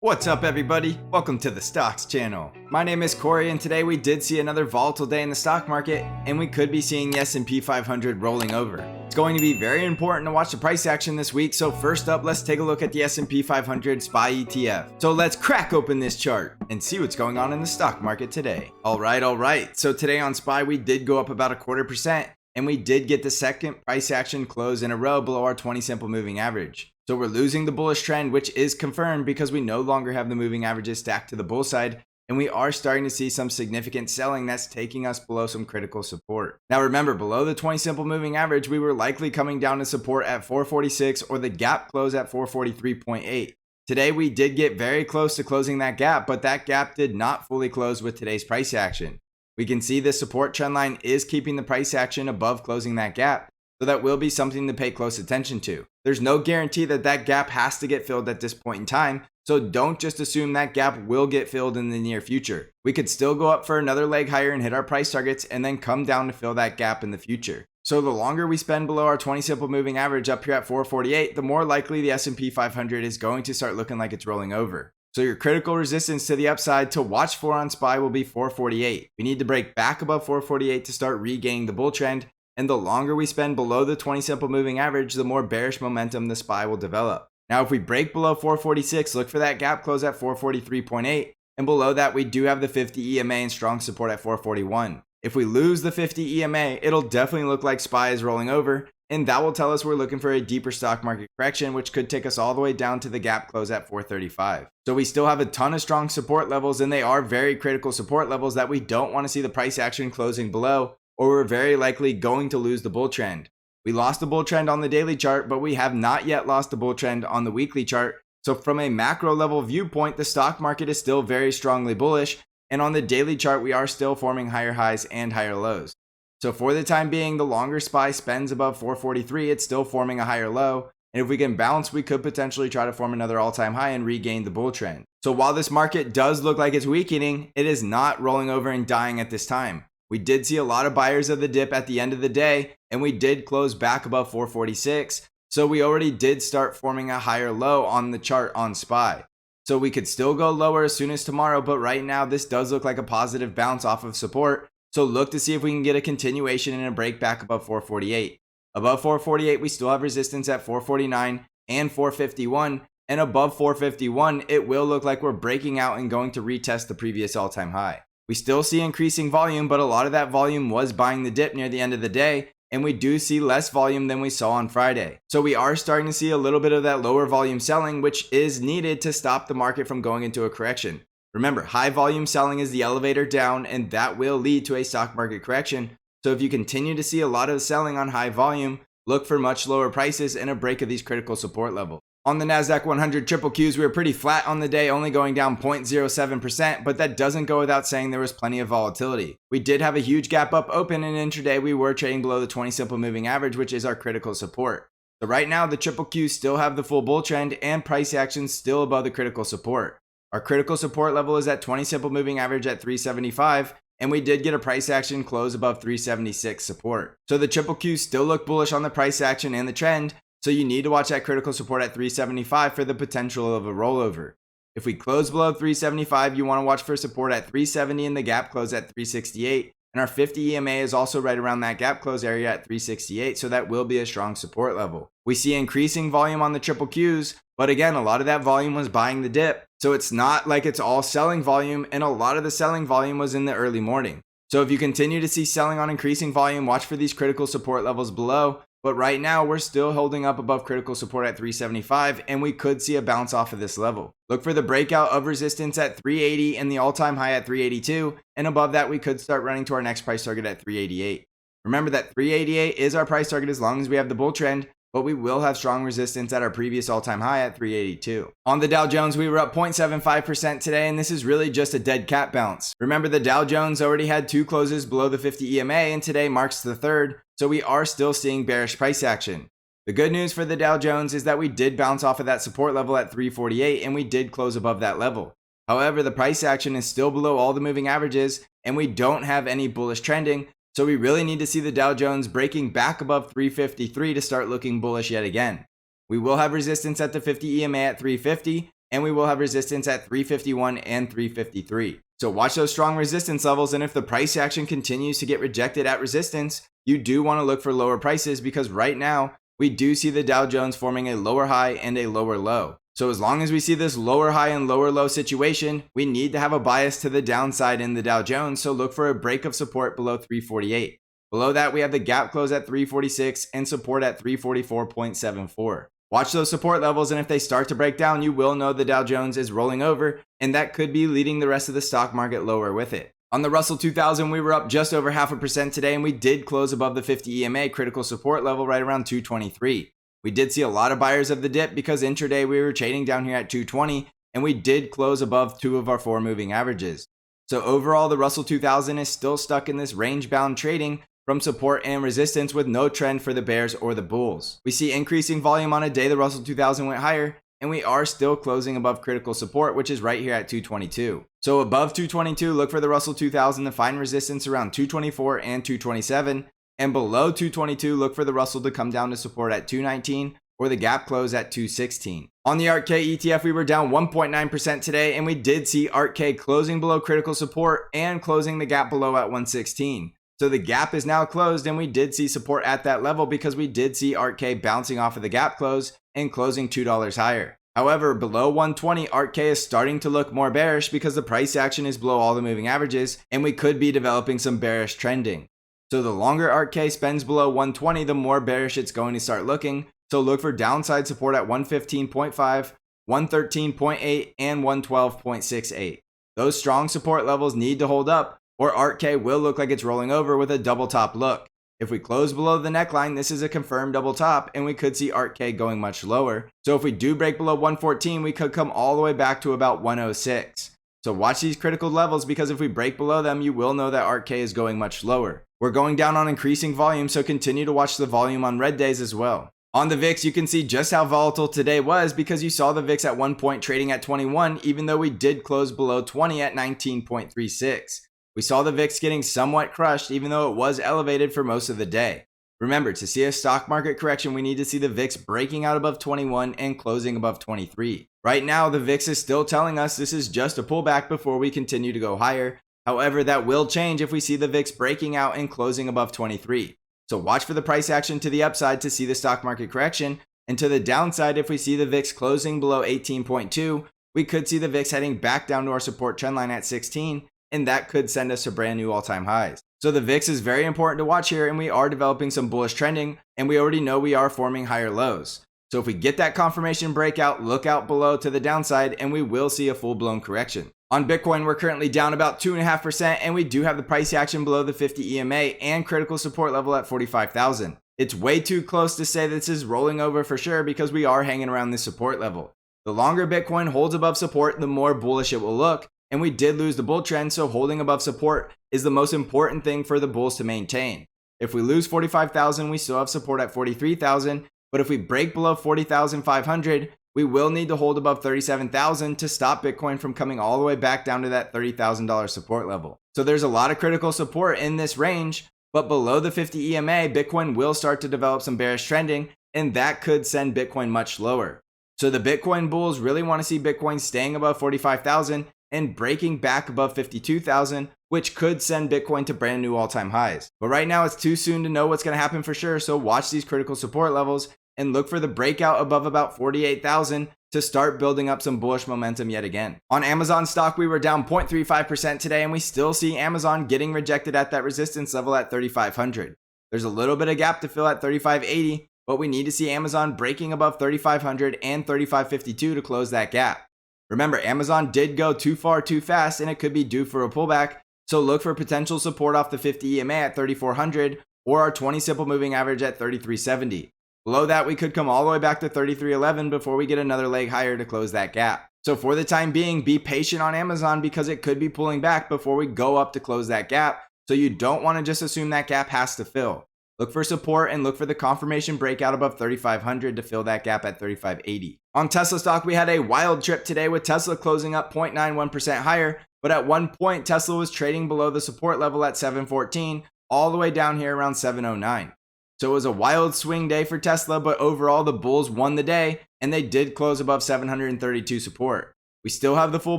What's up everybody? Welcome to the Stocks channel. My name is Corey and today we did see another volatile day in the stock market and we could be seeing the S&P 500 rolling over. It's going to be very important to watch the price action this week, so first up let's take a look at the S&P 500 SPY ETF. So let's crack open this chart and see what's going on in the stock market today. Alright, so today on SPY we did go up about 0.25% and we did get the second price action close in a row below our 20 simple moving average. So we're losing the bullish trend, which is confirmed because we no longer have the moving averages stacked to the bull side, and we are starting to see some significant selling that's taking us below some critical support. Now remember, below the 20 simple moving average, we were likely coming down to support at 446 or the gap close at 443.8. Today we did get very close to closing that gap, but that gap did not fully close with today's price action. We can see the support trend line is keeping the price action above closing that gap, so that will be something to pay close attention to. There's no guarantee that that gap has to get filled at this point in time, so don't just assume that gap will get filled in the near future. We could still go up for another leg higher and hit our price targets and then come down to fill that gap in the future. So the longer we spend below our 20 simple moving average up here at 448, the more likely the S&P 500 is going to start looking like it's rolling over. So your critical resistance to the upside to watch for on SPY will be 448. We need to break back above 448 to start regaining the bull trend. And the longer we spend below the 20 simple moving average, the more bearish momentum the SPY will develop. Now, if we break below 446, look for that gap close at 443.8. And below that, we do have the 50 EMA and strong support at 441. If we lose the 50 EMA, it'll definitely look like SPY is rolling over. And that will tell us we're looking for a deeper stock market correction, which could take us all the way down to the gap close at 435. So we still have a ton of strong support levels, and they are very critical support levels that we don't want to see the price action closing below, or we're very likely going to lose the bull trend. We lost the bull trend on the daily chart, but we have not yet lost the bull trend on the weekly chart. So from a macro level viewpoint, the stock market is still very strongly bullish, and on the daily chart, we are still forming higher highs and higher lows. So for the time being, the longer SPY spends above 443, it's still forming a higher low. And if we can bounce, we could potentially try to form another all-time high and regain the bull trend. So while this market does look like it's weakening, it is not rolling over and dying at this time. We did see a lot of buyers of the dip at the end of the day, and we did close back above 446. So we already did start forming a higher low on the chart on SPY. So we could still go lower as soon as tomorrow, but right now this does look like a positive bounce off of support. So look to see if we can get a continuation and a break back above 448. Above 448, we still have resistance at 449 and 451. And above 451, it will look like we're breaking out and going to retest the previous all-time high. We still see increasing volume, but a lot of that volume was buying the dip near the end of the day, and we do see less volume than we saw on Friday. So we are starting to see a little bit of that lower volume selling, which is needed to stop the market from going into a correction. Remember, high volume selling is the elevator down, and that will lead to a stock market correction. So if you continue to see a lot of selling on high volume, look for much lower prices and a break of these critical support levels. On the NASDAQ 100 triple Qs, we were pretty flat on the day, only going down 0.07%, but that doesn't go without saying there was plenty of volatility. We did have a huge gap up open, and intraday we were trading below the 20 simple moving average, which is our critical support. So right now, the triple Qs still have the full bull trend and price action still above the critical support. Our critical support level is at 20 simple moving average at 375, and we did get a price action close above 376 support. So the triple Qs still look bullish on the price action and the trend, so you need to watch that critical support at 375 for the potential of a rollover. If we close below 375, you want to watch for support at 370 and the gap close at 368. And our 50 EMA is also right around that gap close area at 368, so that will be a strong support level. We see increasing volume on the triple Qs, but again, a lot of that volume was buying the dip. So it's not like it's all selling volume, and a lot of the selling volume was in the early morning. So if you continue to see selling on increasing volume, watch for these critical support levels below. But right now, we're still holding up above critical support at 375, and we could see a bounce off of this level. Look for the breakout of resistance at 380 and the all-time high at 382, and above that, we could start running to our next price target at 388. Remember that 388 is our price target as long as we have the bull trend, but we will have strong resistance at our previous all-time high at 382. On the Dow Jones, we were up 0.75% today, and this is really just a dead cat bounce. Remember, the Dow Jones already had two closes below the 50 EMA, and today marks the third, so we are still seeing bearish price action. The good news for the Dow Jones is that we did bounce off of that support level at 348, and we did close above that level. However, the price action is still below all the moving averages, and we don't have any bullish trending, so we really need to see the Dow Jones breaking back above 353 to start looking bullish yet again. We will have resistance at the 50 EMA at 350, and we will have resistance at 351 and 353. So watch those strong resistance levels, and if the price action continues to get rejected at resistance, you do want to look for lower prices, because right now we do see the Dow Jones forming a lower high and a lower low. So as long as we see this lower high and lower low situation, we need to have a bias to the downside in the Dow Jones, so look for a break of support below 348. Below that, we have the gap close at 346 and support at 344.74. Watch those support levels, and if they start to break down, you will know the Dow Jones is rolling over, and that could be leading the rest of the stock market lower with it. On the Russell 2000, we were up just over 0.5% today, and we did close above the 50 EMA critical support level right around 223. We did see a lot of buyers of the dip because intraday we were trading down here at 220, and we did close above 2 of our 4 moving averages. So overall, the Russell 2000 is still stuck in this range-bound trading from support and resistance with no trend for the bears or the bulls. We see increasing volume on a day the Russell 2000 went higher, and we are still closing above critical support, which is right here at 222. So above 222, look for the Russell 2000 to find resistance around 224 and 227, and below 222, look for the Russell to come down to support at 219 or the gap close at 216. On the Arkk ETF, we were down 1.9% today, and we did see Arkk closing below critical support and closing the gap below at 116. So the gap is now closed, and we did see support at that level because we did see Arkk bouncing off of the gap close and closing $2 higher. However, below 120, Arkk is starting to look more bearish because the price action is below all the moving averages, and we could be developing some bearish trending. So the longer Arkk spends below 120, the more bearish it's going to start looking. So look for downside support at 115.5, 113.8, and 112.68. Those strong support levels need to hold up, or Arkk will look like it's rolling over with a double top look. If we close below the neckline, this is a confirmed double top, and we could see Arkk going much lower. So if we do break below 114, we could come all the way back to about 106. So watch these critical levels, because if we break below them, you will know that Arkk is going much lower. We're going down on increasing volume, so continue to watch the volume on red days as well. On the VIX, you can see just how volatile today was, because you saw the VIX at one point trading at 21, even though we did close below 20 at 19.36. We saw the VIX getting somewhat crushed, even though it was elevated for most of the day. Remember, to see a stock market correction, we need to see the VIX breaking out above 21 and closing above 23. Right now, the VIX is still telling us this is just a pullback before we continue to go higher. However, that will change if we see the VIX breaking out and closing above 23. So watch for the price action to the upside to see the stock market correction, and to the downside, if we see the VIX closing below 18.2, we could see the VIX heading back down to our support trend line at 16, and that could send us to brand new all-time highs. So the VIX is very important to watch here, and we are developing some bullish trending, and we already know we are forming higher lows. So if we get that confirmation breakout, look out below to the downside, and we will see a full-blown correction. On Bitcoin, we're currently down about 2.5%, and we do have the price action below the 50 EMA and critical support level at 45,000. It's way too close to say this is rolling over for sure, because we are hanging around this support level. The longer Bitcoin holds above support, the more bullish it will look, and we did lose the bull trend, so holding above support is the most important thing for the bulls to maintain. If we lose 45,000, we still have support at 43,000, but if we break below 40,500, we will need to hold above 37,000 to stop Bitcoin from coming all the way back down to that $30,000 support level. So there's a lot of critical support in this range, but below the 50 EMA, Bitcoin will start to develop some bearish trending, and that could send Bitcoin much lower. So the Bitcoin bulls really want to see Bitcoin staying above 45,000 and breaking back above 52,000, which could send Bitcoin to brand new all-time highs. But right now, it's too soon to know what's going to happen for sure, so watch these critical support levels and look for the breakout above about 48,000 to start building up some bullish momentum yet again. On Amazon stock, we were down 0.35% today, and we still see Amazon getting rejected at that resistance level at 3,500. There's a little bit of gap to fill at 3,580, but we need to see Amazon breaking above 3,500 and 3,552 to close that gap. Remember, Amazon did go too far too fast, and it could be due for a pullback, so look for potential support off the 50 EMA at 3,400 or our 20 simple moving average at 3,370. Below that, we could come all the way back to 3,311 before we get another leg higher to close that gap. So for the time being, be patient on Amazon, because it could be pulling back before we go up to close that gap, so you don't want to just assume that gap has to fill. Look for support and look for the confirmation breakout above 3,500 to fill that gap at 3,580. On Tesla stock, we had a wild trip today with Tesla closing up 0.91% higher, but at one point Tesla was trading below the support level at 714, all the way down here around 709. So it was a wild swing day for Tesla, but overall the bulls won the day and they did close above 732 support. We still have the full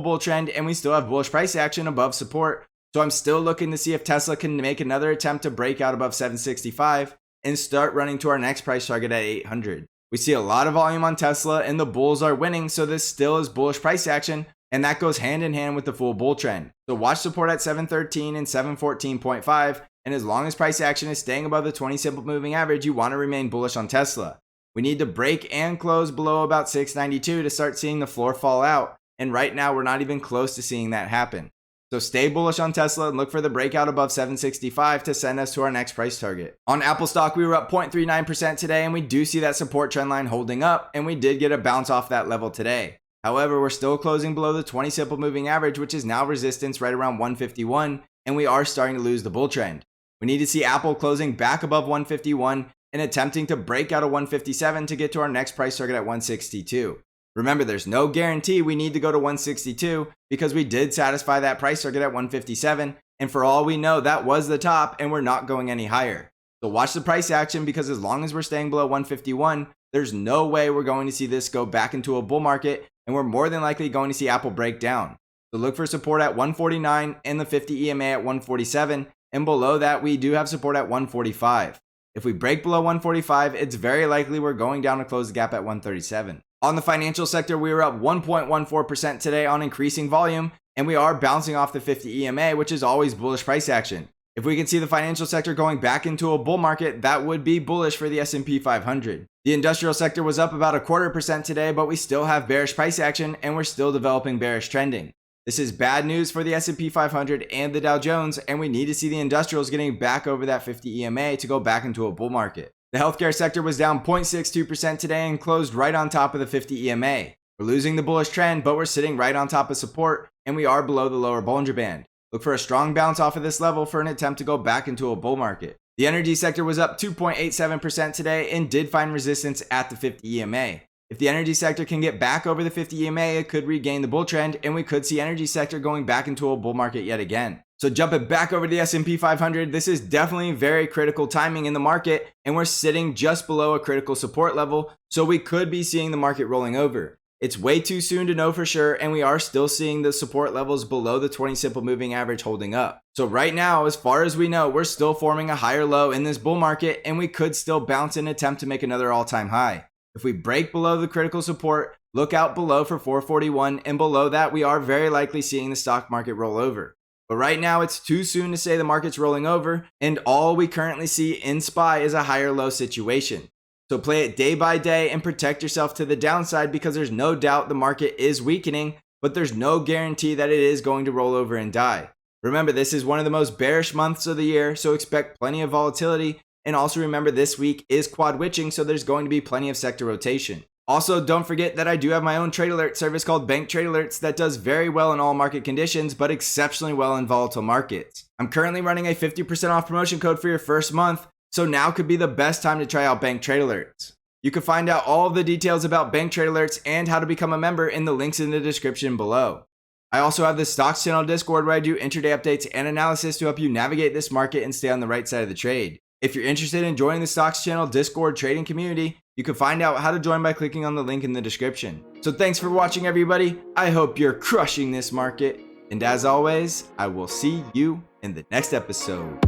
bull trend and we still have bullish price action above support. So I'm still looking to see if Tesla can make another attempt to break out above 765 and start running to our next price target at 800. We see a lot of volume on Tesla and the bulls are winning, so this still is bullish price action, and that goes hand in hand with the full bull trend. So watch support at 713 and 714.5, and as long as price action is staying above the 20 simple moving average, you want to remain bullish on Tesla. We need to break and close below about 692 to start seeing the floor fall out, and right now we're not even close to seeing that happen. So stay bullish on Tesla and look for the breakout above 765 to send us to our next price target. On Apple stock, we were up 0.39% today, and we do see that support trend line holding up, and we did get a bounce off that level today. However, we're still closing below the 20 simple moving average, which is now resistance right around 151, and we are starting to lose the bull trend. We need to see Apple closing back above 151 and attempting to break out of 157 to get to our next price target at 162. Remember, there's no guarantee we need to go to 162 because we did satisfy that price target at 157, and for all we know, that was the top and we're not going any higher. So watch the price action, because as long as we're staying below 151, there's no way we're going to see this go back into a bull market, and we're more than likely going to see Apple break down. So look for support at 149 and the 50 EMA at 147, and below that we do have support at 145. If we break below 145, it's very likely we're going down to close the gap at 137. On the financial sector, we were up 1.14% today on increasing volume, and we are bouncing off the 50 EMA, which is always bullish price action. If we can see the financial sector going back into a bull market, that would be bullish for the S&P 500. The industrial sector was up about 0.25% today, but we still have bearish price action and we're still developing bearish trending. This is bad news for the S&P 500 and the Dow Jones, and we need to see the industrials getting back over that 50 EMA to go back into a bull market. The healthcare sector was down 0.62% today and closed right on top of the 50 EMA. We're losing the bullish trend, but we're sitting right on top of support, and we are below the lower Bollinger Band. Look for a strong bounce off of this level for an attempt to go back into a bull market. The energy sector was up 2.87% today and did find resistance at the 50 EMA. If the energy sector can get back over the 50 EMA, it could regain the bull trend, and we could see energy sector going back into a bull market yet again. So jumping back over to the S&P 500, this is definitely very critical timing in the market, and we're sitting just below a critical support level, so we could be seeing the market rolling over. It's way too soon to know for sure, and we are still seeing the support levels below the 20 simple moving average holding up. So right now, as far as we know, we're still forming a higher low in this bull market, and we could still bounce and attempt to make another all-time high. If we break below the critical support, look out below for 441, and below that, we are very likely seeing the stock market roll over. But right now, it's too soon to say the market's rolling over, and all we currently see in SPY is a higher low situation. So play it day by day and protect yourself to the downside, because there's no doubt the market is weakening, but there's no guarantee that it is going to roll over and die. Remember, this is one of the most bearish months of the year, so expect plenty of volatility. And also remember, this week is quad witching, so there's going to be plenty of sector rotation. Also, don't forget that I do have my own trade alert service called BANC Trade Alerts that does very well in all market conditions, but exceptionally well in volatile markets. I'm currently running a 50% off promotion code for your first month, so now could be the best time to try out BANC Trade Alerts. You can find out all of the details about BANC Trade Alerts and how to become a member in the links in the description below. I also have the Stocks Channel Discord where I do intraday updates and analysis to help you navigate this market and stay on the right side of the trade. If you're interested in joining the Stocks Channel Discord trading community, you can find out how to join by clicking on the link in the description. So thanks for watching, everybody. I hope you're crushing this market. And as always, I will see you in the next episode.